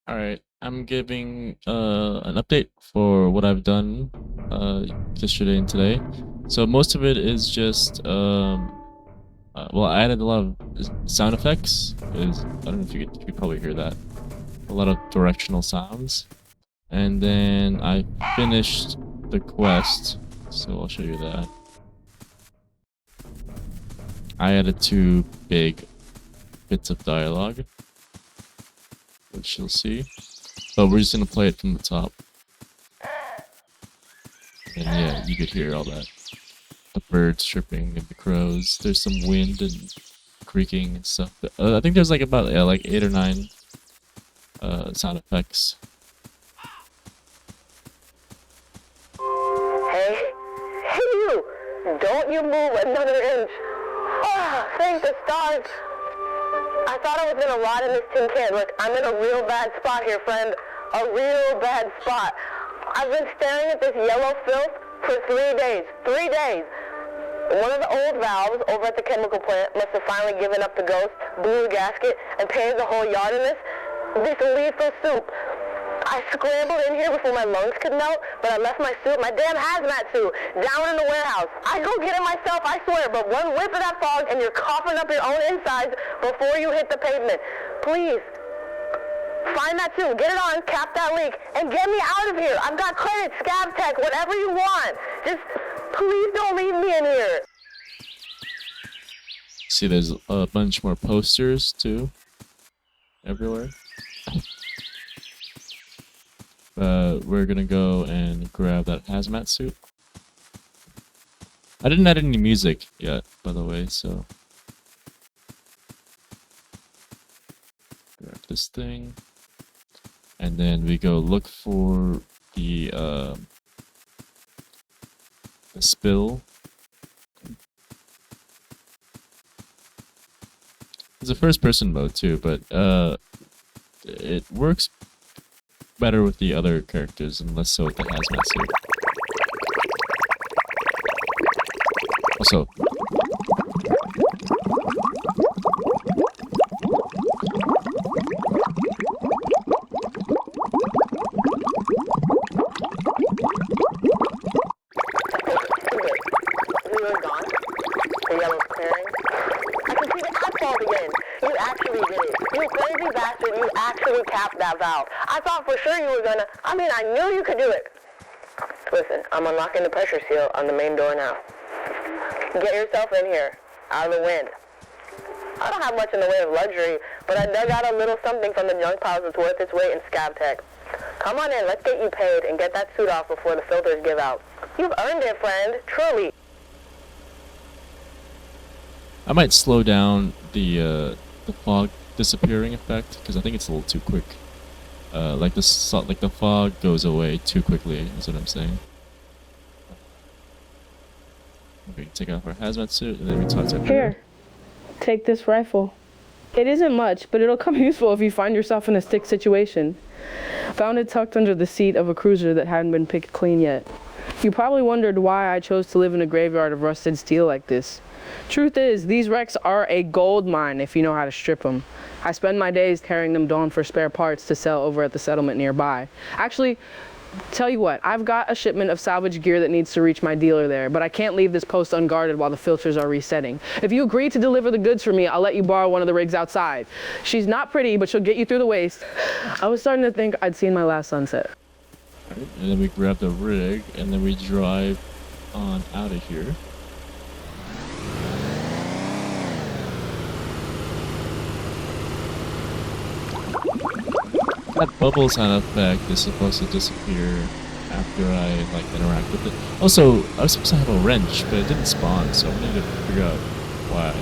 All right, I'm giving an update for what I've done yesterday and today. So most of it is just well, I added a lot of sound effects. Is I don't know if you could probably hear that. A lot of directional sounds, and then I finished the quest. So I'll show you that. I added 2 big bits of dialogue, which you'll see. But we're just gonna play it from the top. And yeah, you could hear all that. The birds chirping and the crows. There's some wind and creaking and stuff. I think there's like about like 8 or 9 sound effects. Hey, hey you! Don't you move another inch. Ah, thank the stars. I thought I was gonna rot in this tin can. Look, I'm in a real bad spot here, friend. A real bad spot. I've been staring at this yellow filth for 3 days. 3 days. One of the old valves over at the chemical plant must have finally given up the ghost, blew the gasket, and painted the whole yard in this lethal soup. I scrambled in here before my lungs could melt, but I left my suit, my damn hazmat suit, down in the warehouse. I'd go get it myself, I swear, but one whiff of that fog and you're coughing up your own insides before you hit the pavement. Please, find that suit, get it on, cap that leak, and get me out of here. I've got credit, scab tech, whatever you want. Just, please don't leave me in here. See, there's a bunch more posters too, everywhere. We're gonna go and grab that hazmat suit. I didn't add any music yet, by the way, so grab this thing, and then we go look for the spill. It's a first-person mode too, but it works better with the other characters and less so with the hazmat suit. Also, You are gone. The yellow's clearing. I can see the asphalt again. You actually did it. You crazy bastard, you actually capped that valve. I thought for sure you were gonna, I knew you could do it. Listen, I'm unlocking the pressure seal on the main door now. Get yourself in here, out of the wind. I don't have much in the way of luxury, but I dug out a little something from the junk piles that's worth its weight in scab tech. Come on in, let's get you paid and get that suit off before the filters give out. You've earned it, friend, truly. I might slow down the fog disappearing effect because I think it's a little too quick. Like the fog goes away too quickly. Is what I'm saying. We take off our hazmat suit and then we toss it. Here, take this rifle. It isn't much, but it'll come useful if you find yourself in a stick situation. Found it tucked under the seat of a cruiser that hadn't been picked clean yet. You probably wondered why I chose to live in a graveyard of rusted steel like this. Truth is, these wrecks are a gold mine if you know how to strip them. I spend my days carrying them down for spare parts to sell over at the settlement nearby. Actually, tell you what, I've got a shipment of salvage gear that needs to reach my dealer there, but I can't leave this post unguarded while the filters are resetting. If you agree to deliver the goods for me, I'll let you borrow one of the rigs outside. She's not pretty, but she'll get you through the waste. I was starting to think I'd seen my last sunset. Right, and then we grab the rig and then we drive on out of here. That bubble sound effect is supposed to disappear after I like interact with it. Also, I was supposed to have a wrench, but it didn't spawn, so I need to figure out why.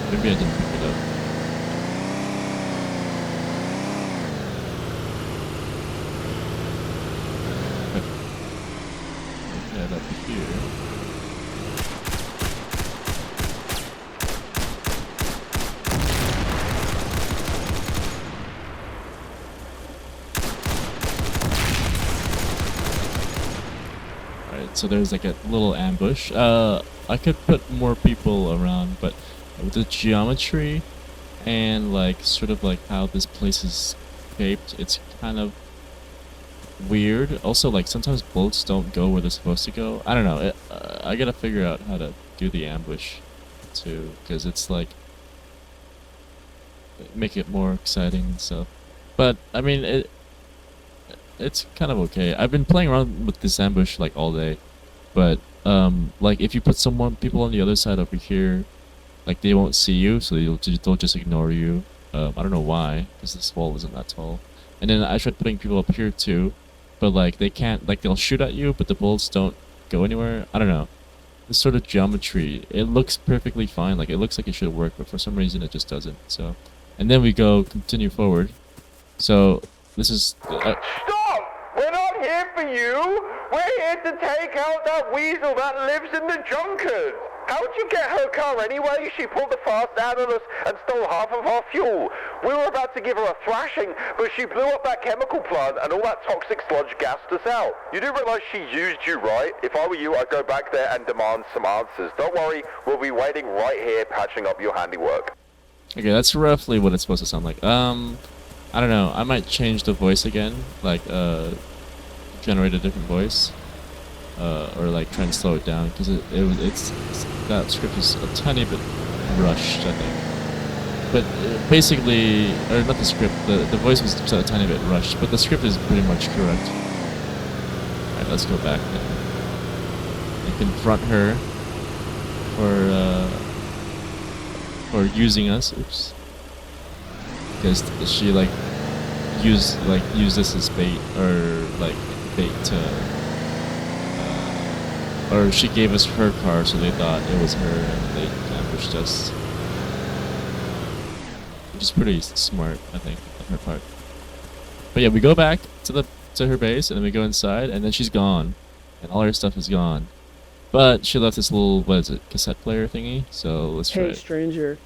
Maybe I didn't pick it up. Okay. Head up here. So there's like a little ambush. I could put more people around, but with the geometry and like sort of like how this place is shaped, it's kind of weird. Also, like sometimes bullets don't go where they're supposed to go. I don't know. I gotta figure out how to do the ambush too, because it's like make it more exciting and stuff. But I mean, it's kind of okay. I've been playing around with this ambush like all day, but like if you put people on the other side over here, like they won't see you, so they'll just ignore you. I don't know why, because this wall isn't that tall. And then I tried putting people up here too, but like they can't, like they'll shoot at you, but the bullets don't go anywhere. I don't know. This sort of geometry, it looks perfectly fine. Like it looks like it should work, but for some reason it just doesn't. So, and then we continue forward. So this is. Stop! We're not here for you! We're here to take out that weasel that lives in the Junkers! How'd you get her car anyway? She pulled the fast down on us and stole half of our fuel. We were about to give her a thrashing, but she blew up that chemical plant and all that toxic sludge gassed us out. You do realize she used you, right? If I were you, I'd go back there and demand some answers. Don't worry, we'll be waiting right here patching up your handiwork. Okay, that's roughly what it's supposed to sound like. I don't know. I might change the voice again, like generate a different voice, or like try and slow it down because it's that script is a tiny bit rushed, I think. But basically, or not the script, the voice was a tiny bit rushed, but the script is pretty much correct. All right, let's go back and confront her for using us. Oops. Because she like used this as bait, or like bait to or she gave us her car, so they thought it was her and they ambushed us, which is pretty smart, I think, on her part. But yeah, we go back to her base and then we go inside and then she's gone and all her stuff is gone, but she left this little, what is it, cassette player thingy, so let's try Hey, it. stranger.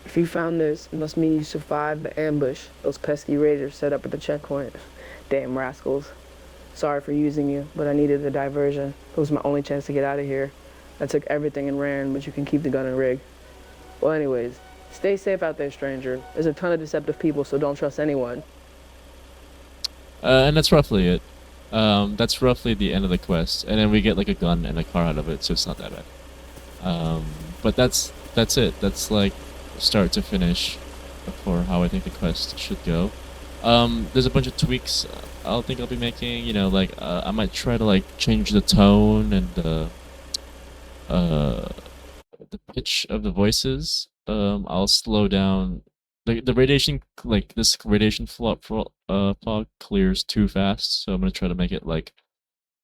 If you found this, it must mean you survived the ambush those pesky raiders set up at the checkpoint. Damn rascals. Sorry for using you, but I needed a diversion. It was my only chance to get out of here. I took everything and ran, but you can keep the gun and rig. Well, anyways, stay safe out there, stranger. There's a ton of deceptive people, so don't trust anyone. And that's roughly it. That's roughly the end of the quest, and then we get like a gun and a car out of it, so it's not that bad. But that's it. That's like start to finish for how I think the quest should go. There's a bunch of tweaks I'll be making. You know, like I might try to like change the tone and uh, the pitch of the voices. I'll slow down the radiation. Like this radiation fog clears too fast, so I'm gonna try to make it like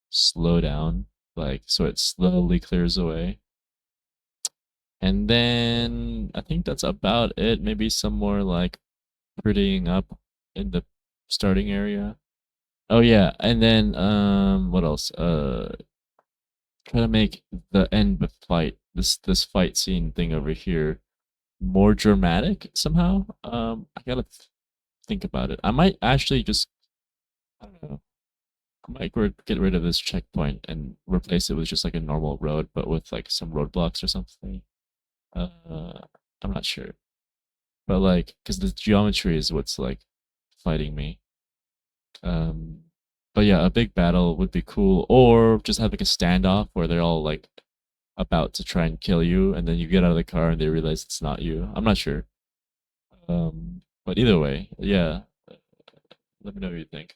slow down, like so it slowly clears away. And then I think that's about it. Maybe some more like prettying up in the starting area. Oh yeah, and then what else? Try to make the end of fight, this fight scene thing over here, more dramatic somehow. I gotta think about it. I might actually just, I don't know. I might get rid of this checkpoint and replace it with just like a normal road, but with like some roadblocks or something. I'm not sure, but like, because the geometry is what's like fighting me. Um, but yeah, a big battle would be cool, or just have like a standoff where they're all like about to try and kill you, and then you get out of the car and they realize it's not you. I'm not sure. But either way, yeah. Let me know what you think.